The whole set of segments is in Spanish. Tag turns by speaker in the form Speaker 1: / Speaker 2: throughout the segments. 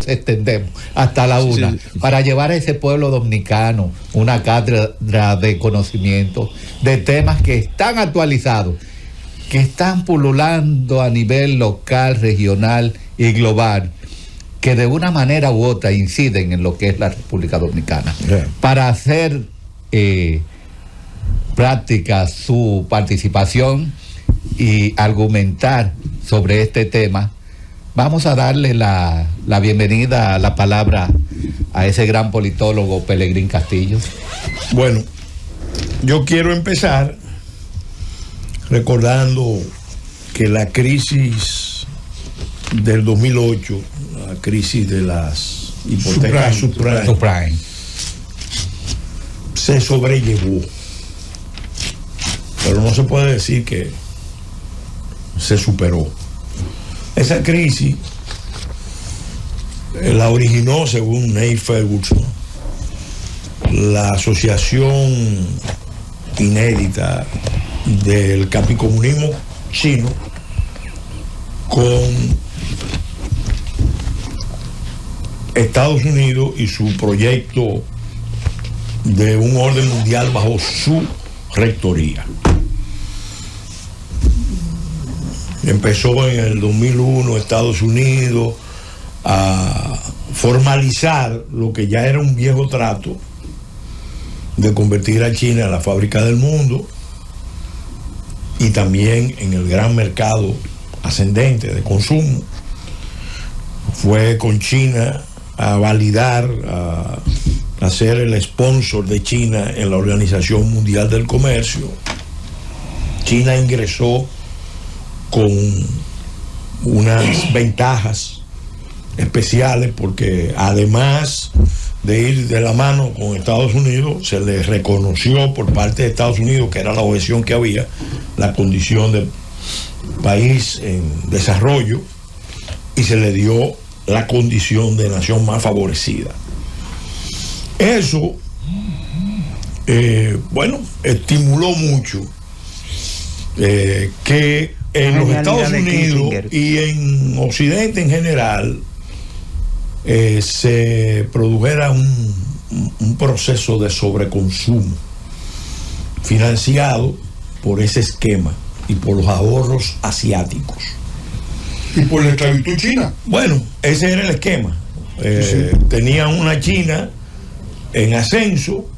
Speaker 1: nos extendemos hasta la una, para llevar a ese pueblo dominicano una cátedra de conocimiento de temas que están actualizados, que están pululando a nivel local, regional y global, que de una manera u otra inciden en lo que es la República Dominicana. Para hacer práctica su participación y argumentar sobre este tema, vamos a darle la bienvenida, la palabra a ese gran politólogo Pelegrín Castillo.
Speaker 2: Bueno, yo quiero empezar recordando que la crisis del 2008, la crisis de las hipotecas subprime, se sobrellevó, pero no se puede decir que se superó. Esa crisis la originó, según Neil Ferguson, la asociación inédita del capicomunismo chino con Estados Unidos y su proyecto de un orden mundial bajo su rectoría. Empezó en el 2001 Estados Unidos a formalizar lo que ya era un viejo trato de convertir a China en la fábrica del mundo y también en el gran mercado ascendente de consumo. Fue con China a validar, a ser el sponsor de China en la Organización Mundial del Comercio. China ingresó con unas ventajas especiales porque además de ir de la mano con Estados Unidos, se le reconoció por parte de Estados Unidos, que era la objeción que había, la condición de país en desarrollo, y se le dio la condición de nación más favorecida. Eso, estimuló mucho que en los Estados Unidos y en Occidente en general se produjera un proceso de sobreconsumo financiado por ese esquema y por los ahorros asiáticos.
Speaker 3: ¿Y por la esclavitud china?
Speaker 2: Bueno, ese era el esquema. Tenían una China en ascenso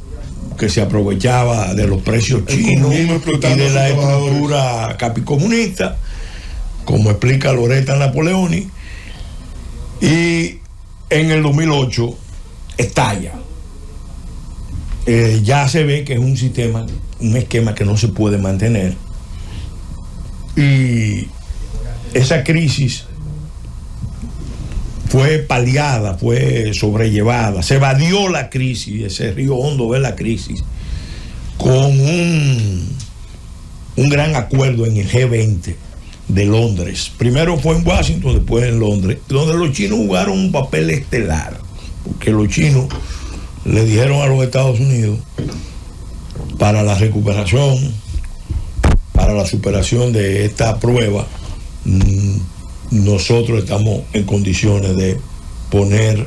Speaker 2: que se aprovechaba de los precios chinos y de la estructura capicomunista, como explica Loretta Napoleoni, y en el 2008 estalla. Ya se ve que es un esquema que no se puede mantener, y esa crisis fue paliada, fue sobrellevada, se evadió la crisis, ese río hondo de la crisis, con un gran acuerdo en el G20 de Londres. Primero fue en Washington, después en Londres, donde los chinos jugaron un papel estelar, porque los chinos le dijeron a los Estados Unidos, para la recuperación, para la superación de esta prueba, nosotros estamos en condiciones de poner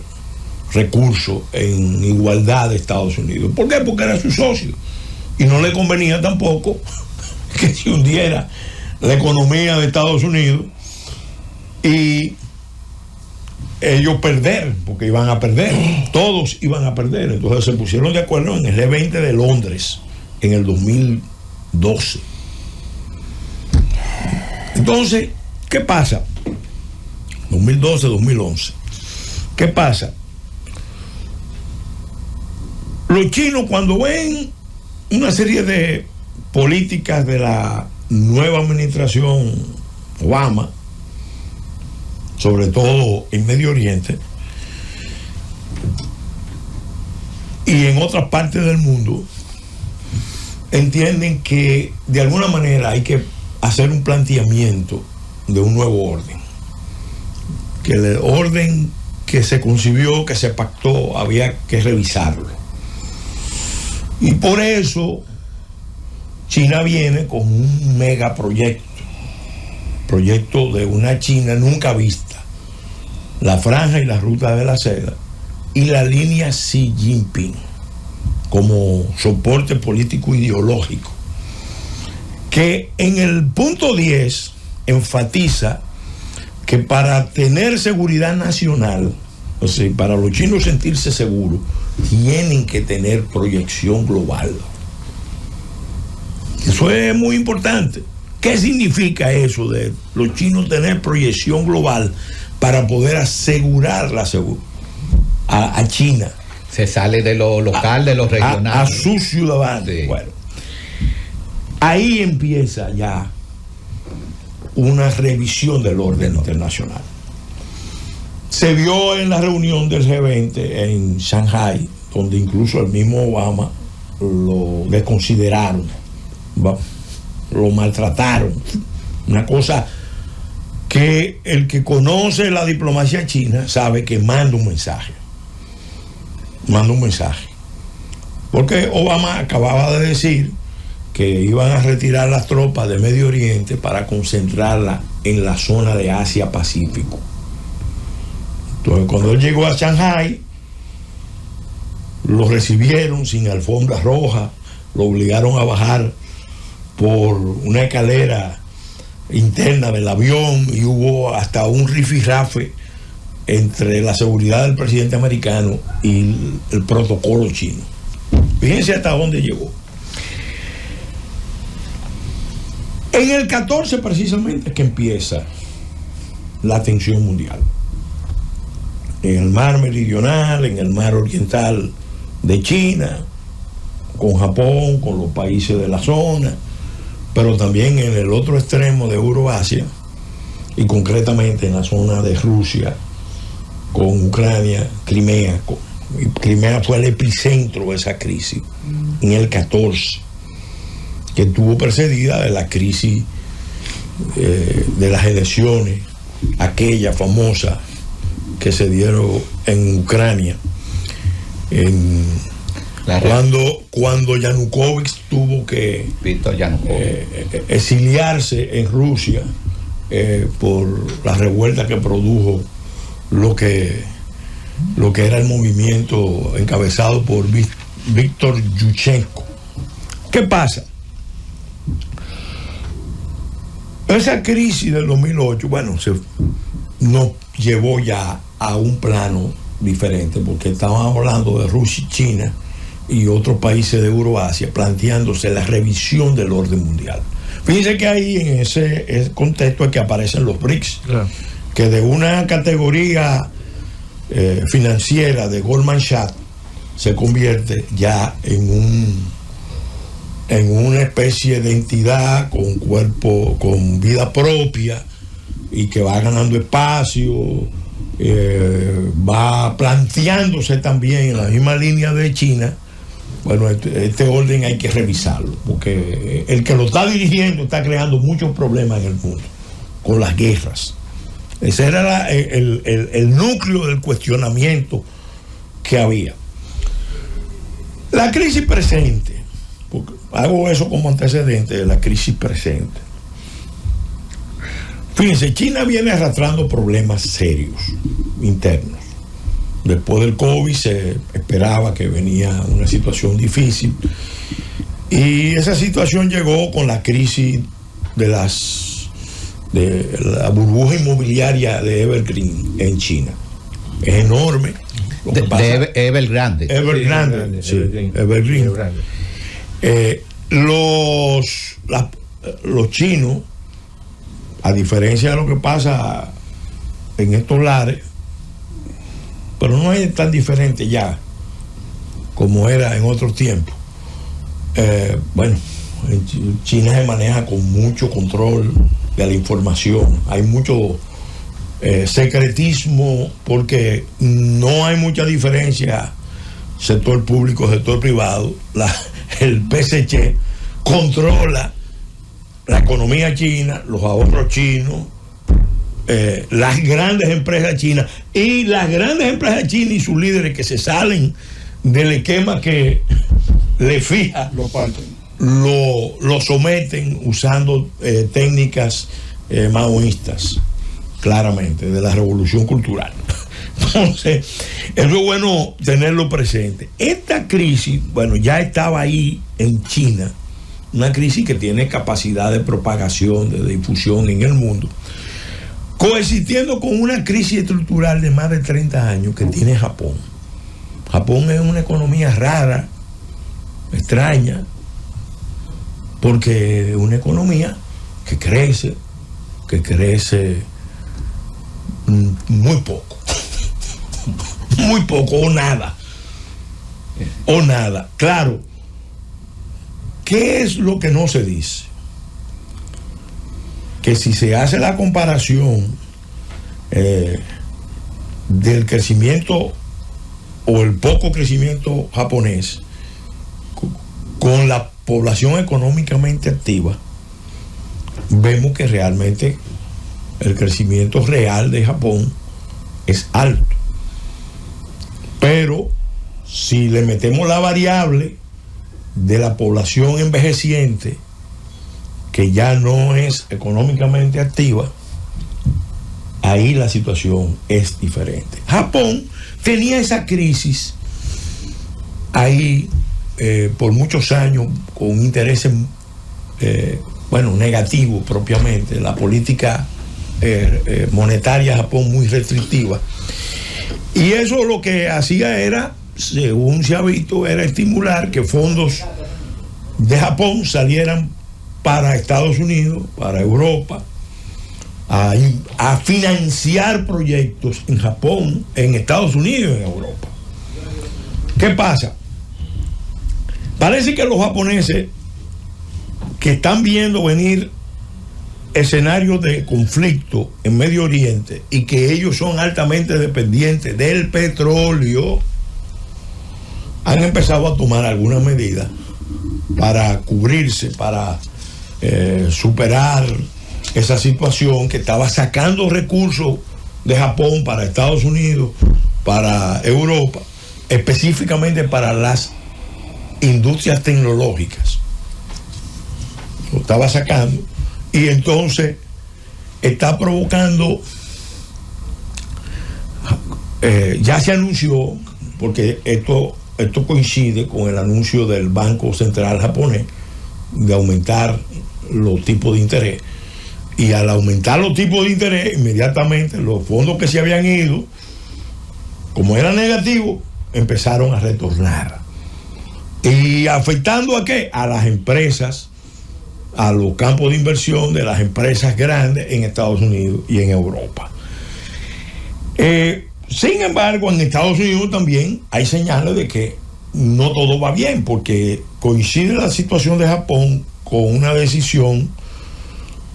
Speaker 2: recursos en igualdad de Estados Unidos. ¿Por qué? Porque era su socio y no le convenía tampoco que se hundiera la economía de Estados Unidos y ellos perder, porque iban a perder, todos iban a perder. Entonces se pusieron de acuerdo en el G20 de Londres en el 2012. Entonces, ¿qué pasa? 2012, 2011. ¿Qué pasa? Los chinos, cuando ven una serie de políticas de la nueva administración Obama, sobre todo en Medio Oriente y en otras partes del mundo, entienden que de alguna manera hay que hacer un planteamiento de un nuevo orden, que el orden que se concibió, que se pactó, había que revisarlo. Y por eso China viene con un megaproyecto, proyecto de una China nunca vista, la Franja y la Ruta de la Seda y la línea Xi Jinping como soporte político ideológico, que en el punto 10 enfatiza que para tener seguridad nacional, o sea, para los chinos sentirse seguros, tienen que tener proyección global. Eso es muy importante. ¿Qué significa eso de los chinos tener proyección global para poder asegurar la seguridad a China?
Speaker 1: Se sale de lo local, de lo regional.
Speaker 2: A sus ciudadanos.
Speaker 1: Sí.
Speaker 2: Bueno, ahí empieza ya una revisión del orden internacional. Se vio en la reunión del G20 en Shanghai, donde incluso el mismo Obama lo desconsideraron, lo maltrataron. Una cosa que el que conoce la diplomacia china sabe que manda un mensaje. Porque Obama acababa de decir que iban a retirar las tropas de Medio Oriente para concentrarlas en la zona de Asia-Pacífico. Entonces, cuando él llegó a Shanghai, lo recibieron sin alfombra roja, lo obligaron a bajar por una escalera interna del avión y hubo hasta un rifirrafe entre la seguridad del presidente americano y el protocolo chino. Fíjense hasta dónde llegó. En el 14 precisamente es que empieza la tensión mundial. En el mar meridional, en el mar oriental de China, con Japón, con los países de la zona, pero también en el otro extremo de Euroasia y concretamente en la zona de Rusia, con Ucrania, Crimea. Crimea fue el epicentro de esa crisis en el 14, que estuvo precedida de la crisis de las elecciones, aquella famosa que se dieron en Ucrania, cuando Yanukovych tuvo que exiliarse en Rusia por la revuelta que produjo lo que era el movimiento encabezado por Víctor Yushchenko. ¿Qué pasa? Esa crisis del 2008, bueno, nos llevó ya a un plano diferente, porque estábamos hablando de Rusia y China y otros países de Euroasia planteándose la revisión del orden mundial. Fíjense que ahí en ese contexto es que aparecen los BRICS, claro, que de una categoría financiera de Goldman Sachs se convierte ya en una especie de entidad con cuerpo, con vida propia, y que va ganando espacio, va planteándose también en la misma línea de China. Bueno, este orden hay que revisarlo, porque el que lo está dirigiendo está creando muchos problemas en el mundo, con las guerras. Ese era el núcleo del cuestionamiento que había. La crisis presente, porque hago eso como antecedente de la crisis presente. Fíjense, China viene arrastrando problemas serios, internos. Después del COVID se esperaba que venía una situación difícil, y esa situación llegó con la crisis de la burbuja inmobiliaria de Evergreen en China. Es enorme.
Speaker 1: De Evergrande.
Speaker 2: Evergrande, sí, Evergreen. Los chinos, a diferencia de lo que pasa en estos lares, pero no es tan diferente ya como era en otros tiempos. Bueno, China se maneja con mucho control de la información. Hay mucho secretismo, porque no hay mucha diferencia sector público, sector privado. El PSC controla la economía china, los ahorros chinos, las grandes empresas chinas, y las grandes empresas chinas y sus líderes que se salen del esquema que le fija, lo someten usando técnicas maoístas, claramente, de la revolución cultural. Entonces, eso es bueno tenerlo presente. Esta crisis, bueno, ya estaba ahí en China, una crisis que tiene capacidad de propagación, de difusión en el mundo, coexistiendo con una crisis estructural de más de 30 años que tiene Japón. Japón es una economía rara, extraña, porque es una economía que crece muy poco. Muy poco o nada. Claro, ¿qué es lo que no se dice? Que si se hace la comparación del crecimiento o el poco crecimiento japonés con la población económicamente activa, vemos que realmente el crecimiento real de Japón es alto. Pero si le metemos la variable de la población envejeciente, que ya no es económicamente activa, ahí la situación es diferente. Japón tenía esa crisis ahí por muchos años con intereses negativos propiamente, la política monetaria de Japón muy restrictiva, y eso lo que hacía era, según se ha visto, era estimular que fondos de Japón salieran para Estados Unidos, para Europa, a financiar proyectos en Japón, en Estados Unidos y en Europa. ¿Qué pasa? Parece que los japoneses, que están viendo venir escenarios de conflicto en Medio Oriente y que ellos son altamente dependientes del petróleo, han empezado a tomar algunas medidas para cubrirse, para superar esa situación que estaba sacando recursos de Japón para Estados Unidos, para Europa, específicamente para las industrias tecnológicas. Lo estaba sacando, y entonces está provocando, ya se anunció, porque esto coincide con el anuncio del Banco Central japonés de aumentar los tipos de interés, y al aumentar los tipos de interés, inmediatamente los fondos que se habían ido, como eran negativos, empezaron a retornar, y afectando ¿a qué? A las empresas, a los campos de inversión de las empresas grandes en Estados Unidos y en Europa. Sin embargo, en Estados Unidos también hay señales de que no todo va bien, porque coincide la situación de Japón con una decisión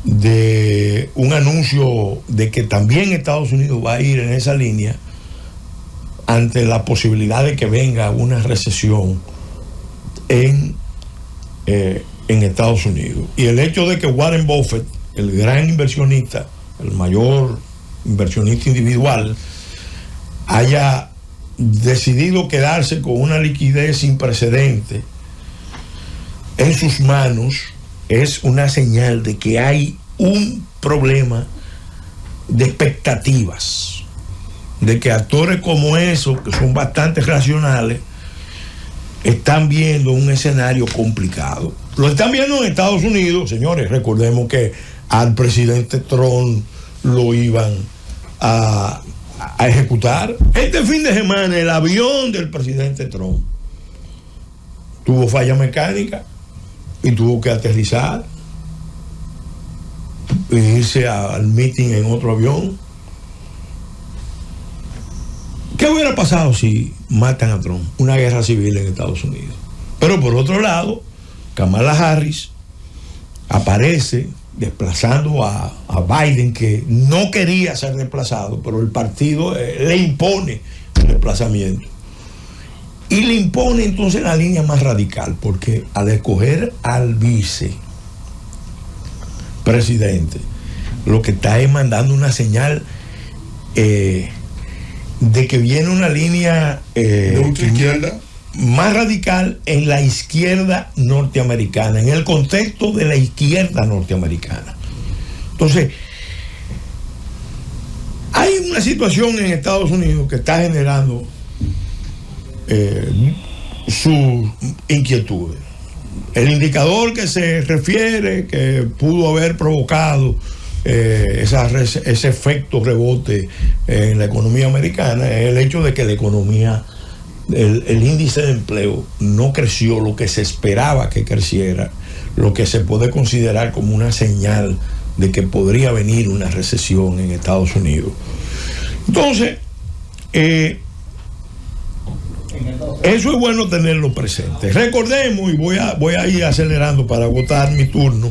Speaker 2: de un anuncio de que también Estados Unidos va a ir en esa línea ante la posibilidad de que venga una recesión en Estados Unidos. Y el hecho de que Warren Buffett, el gran inversionista, el mayor inversionista individual, haya decidido quedarse con una liquidez sin precedente en sus manos, es una señal de que hay un problema de expectativas, de que actores como esos, que son bastante racionales, están viendo un escenario complicado. Lo están viendo en Estados Unidos, señores. Recordemos que al presidente Trump lo iban a ejecutar. Este fin de semana el avión del presidente Trump tuvo falla mecánica y tuvo que aterrizar e irse al meeting en otro avión. ¿Qué hubiera pasado si matan a Trump? Una guerra civil en Estados Unidos. Pero por otro lado, Kamala Harris aparece desplazando a Biden, que no quería ser desplazado, pero el partido le impone el desplazamiento. Y le impone entonces la línea más radical, porque al escoger al vicepresidente, lo que está es mandando una señal de que viene una línea
Speaker 3: de ultraizquierda
Speaker 2: más radical en la izquierda norteamericana, en el contexto de la izquierda norteamericana. Entonces, Hay una situación en Estados Unidos que está generando sus inquietudes. El indicador que se refiere que pudo haber provocado ese efecto rebote en la economía americana es el hecho de que la economía, el índice de empleo no creció lo que se esperaba que creciera, lo que se puede considerar como una señal de que podría venir una recesión en Estados Unidos. Entonces, eso es bueno tenerlo presente. Recordemos, y voy a ir acelerando para agotar mi turno,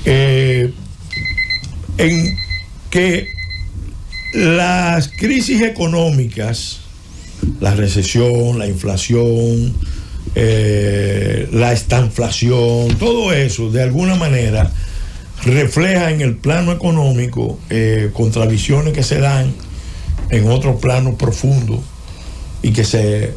Speaker 2: en que las crisis económicas, la recesión, la inflación, la estanflación, todo eso de alguna manera refleja en el plano económico contradicciones que se dan en otros planos profundos y que se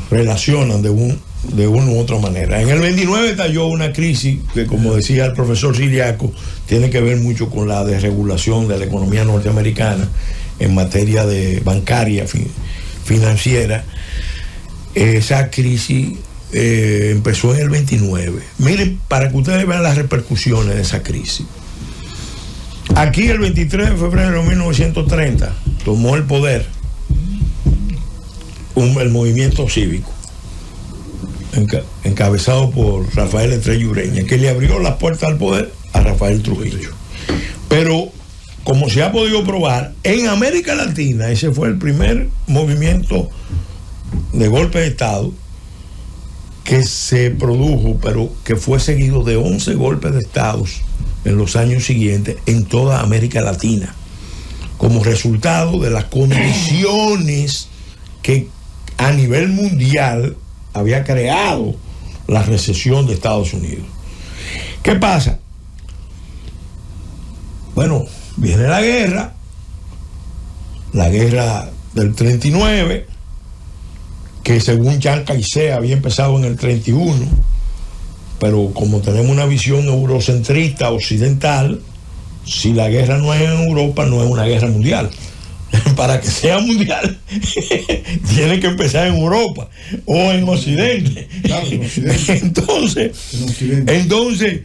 Speaker 2: relacionan de una u otra manera. En el 29 estalló una crisis que, como decía el profesor Siriaco, tiene que ver mucho con la desregulación de la economía norteamericana en materia de bancaria, financiera. Esa crisis empezó en el 29. Miren, para que ustedes vean las repercusiones de esa crisis. Aquí el 23 de febrero de 1930 tomó el poder el movimiento cívico encabezado por Rafael Estrella Ureña, que le abrió las puertas al poder a Rafael Trujillo. Pero, como se ha podido probar, en América Latina ese fue el primer movimiento de golpe de Estado que se produjo, pero que fue seguido de 11 golpes de Estados en los años siguientes en toda América Latina, como resultado de las condiciones que a nivel mundial había creado la recesión de Estados Unidos. ¿Qué pasa? Bueno, viene la guerra del 39, que según Chiang Kai-shek había empezado en el 31, pero como tenemos una visión eurocentrista occidental, si la guerra no es en Europa, no es una guerra mundial. Para que sea mundial tiene que empezar en Europa o en Occidente.
Speaker 3: Claro, en Occidente.
Speaker 2: Entonces,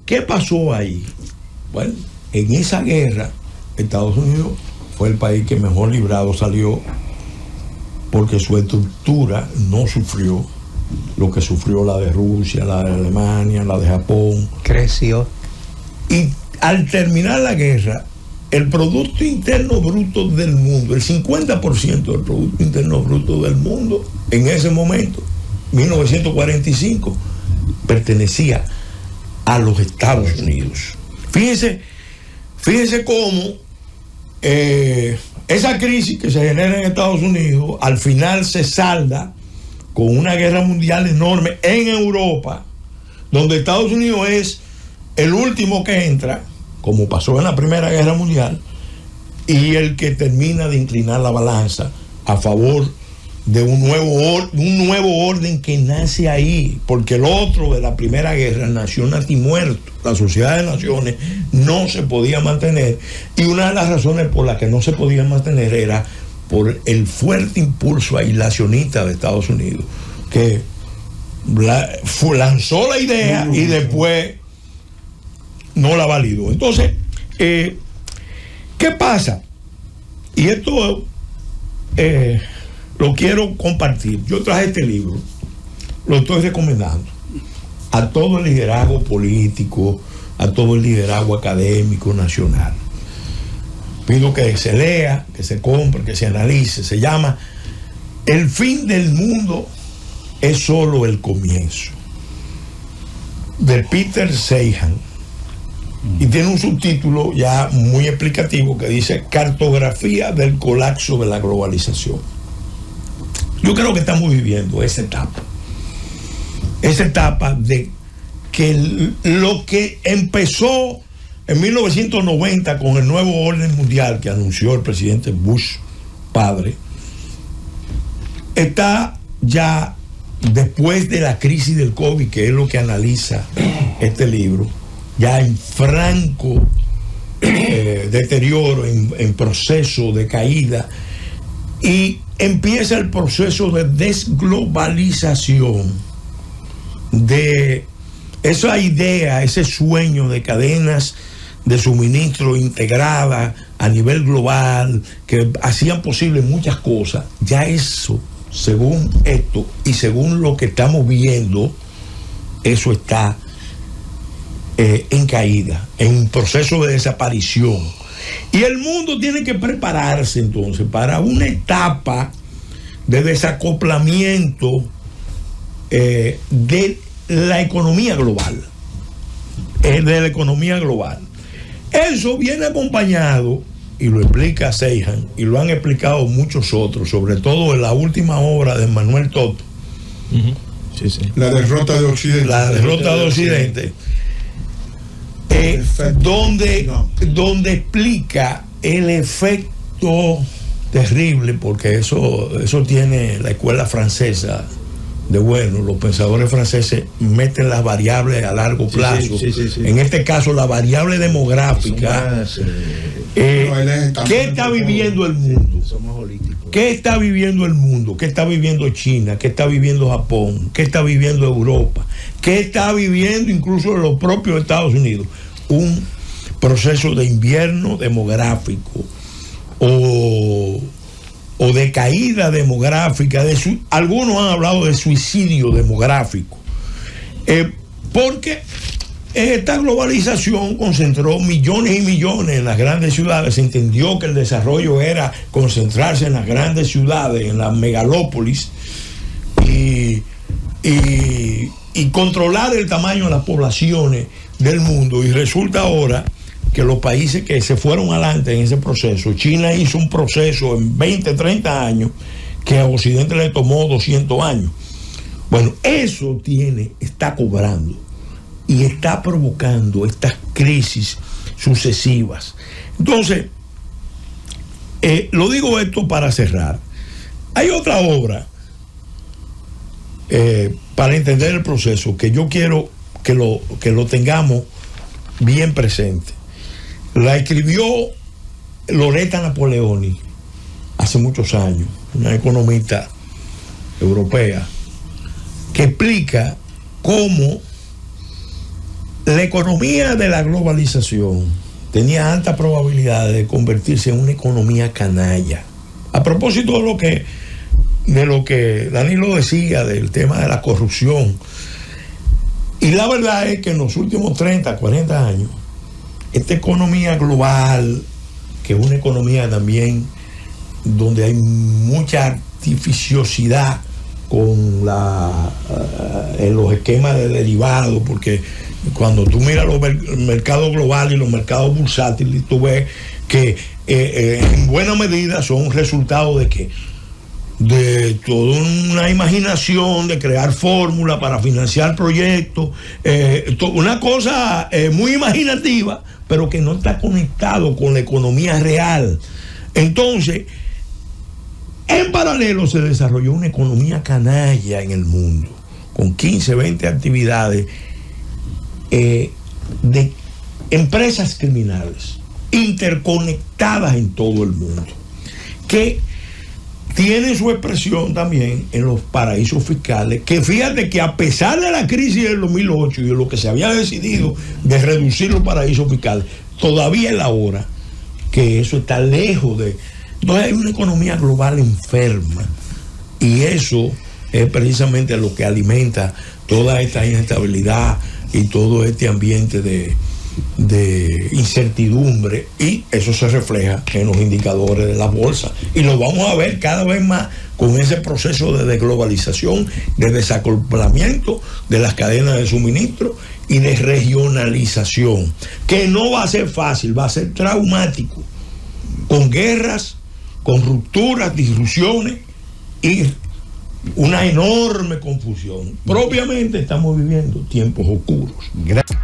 Speaker 2: ¿qué pasó ahí? Bueno, en esa guerra Estados Unidos fue el país que mejor librado salió, porque su estructura no sufrió lo que sufrió la de Rusia, la de Alemania, la de Japón.
Speaker 1: Creció.
Speaker 2: Y al terminar la guerra, el Producto Interno Bruto del mundo, el 50% del Producto Interno Bruto del mundo, en ese momento, 1945, pertenecía a los Estados Unidos. Fíjense cómo esa crisis que se genera en Estados Unidos, al final se salda con una guerra mundial enorme en Europa, donde Estados Unidos es el último que entra, como pasó en la Primera Guerra Mundial, y el que termina de inclinar la balanza a favor de un nuevo orden que nace ahí, porque el otro de la Primera Guerra nació muerto. La Sociedad de Naciones no se podía mantener, y una de las razones por las que no se podía mantener era por el fuerte impulso aislacionista de Estados Unidos, que lanzó la idea y después no la validó. Entonces, ¿qué pasa? Y esto lo quiero compartir. Yo traje este libro, lo estoy recomendando a todo el liderazgo político, a todo el liderazgo académico nacional. Pido que se lea, que se compre, que se analice. Se llama El fin del mundo es solo el comienzo, de Peter Zeihan. Y tiene un subtítulo ya muy explicativo que dice Cartografía del colapso de la globalización. Yo creo que estamos viviendo esa etapa de que lo que empezó en 1990 con el nuevo orden mundial que anunció el presidente Bush padre, está ya después de la crisis del COVID, que es lo que analiza este libro, ya en franco deterioro, en proceso de caída, y empieza el proceso de desglobalización de esa idea, ese sueño de cadenas de suministro integrada a nivel global, que hacían posible muchas cosas. Ya eso, según esto y según lo que estamos viendo, eso está en caída, en un proceso de desaparición. Y el mundo tiene que prepararse entonces para una etapa de desacoplamiento de la economía global. Eso viene acompañado, y lo explica Seyhan, y lo han explicado muchos otros, sobre todo en la última obra de Manuel Toto.
Speaker 3: Sí, sí. La derrota de Occidente.
Speaker 2: La derrota de Occidente. Donde explica el efecto terrible, porque eso tiene la escuela francesa de los pensadores franceses meten las variables a largo plazo. Sí. En este caso, la variable demográfica. ¿Qué está viviendo el mundo? ¿Qué está viviendo el mundo? ¿Qué está viviendo China? ¿Qué está viviendo Japón? ¿Qué está viviendo Europa? ¿Qué está viviendo incluso los propios Estados Unidos? Un proceso de invierno demográfico o de caída demográfica. Algunos han hablado de suicidio demográfico. Porque esta globalización concentró millones y millones en las grandes ciudades. Se entendió que el desarrollo era concentrarse en las grandes ciudades, en las megalópolis, y controlar el tamaño de las poblaciones del mundo. Y resulta ahora que los países que se fueron adelante en ese proceso, China hizo un proceso en 20, 30 años que a Occidente le tomó 200 años. Bueno, eso está cobrando y está provocando estas crisis sucesivas. Entonces, lo digo esto para cerrar. Hay otra obra para entender el proceso que yo quiero que lo tengamos bien presente. La escribió Loretta Napoleoni hace muchos años, una economista europea, que explica cómo la economía de la globalización tenía alta probabilidad de convertirse en una economía canalla. A propósito de lo que Danilo decía del tema de la corrupción. Y la verdad es que en los últimos 30, 40 años, esta economía global, que es una economía también donde hay mucha artificiosidad con los esquemas de derivados, porque cuando tú miras los mercados globales y los mercados bursátiles, tú ves que en buena medida son resultado de que de toda una imaginación de crear fórmulas para financiar proyectos, una cosa muy imaginativa, pero que no está conectado con la economía real. Entonces, en paralelo se desarrolló una economía canalla en el mundo, con 15, 20 actividades de empresas criminales interconectadas en todo el mundo, que tienen su expresión también en los paraísos fiscales, que fíjate que a pesar de la crisis del 2008 y de lo que se había decidido de reducir los paraísos fiscales, todavía es la hora que eso está lejos de... Entonces hay una economía global enferma, y eso es precisamente lo que alimenta toda esta inestabilidad y todo este ambiente de incertidumbre, y eso se refleja en los indicadores de la bolsa, y lo vamos a ver cada vez más con ese proceso de desglobalización, de desacoplamiento de las cadenas de suministro y de regionalización, que no va a ser fácil, va a ser traumático, con guerras, con rupturas, disrupciones y una enorme confusión. Propiamente estamos viviendo tiempos oscuros.
Speaker 1: Gracias.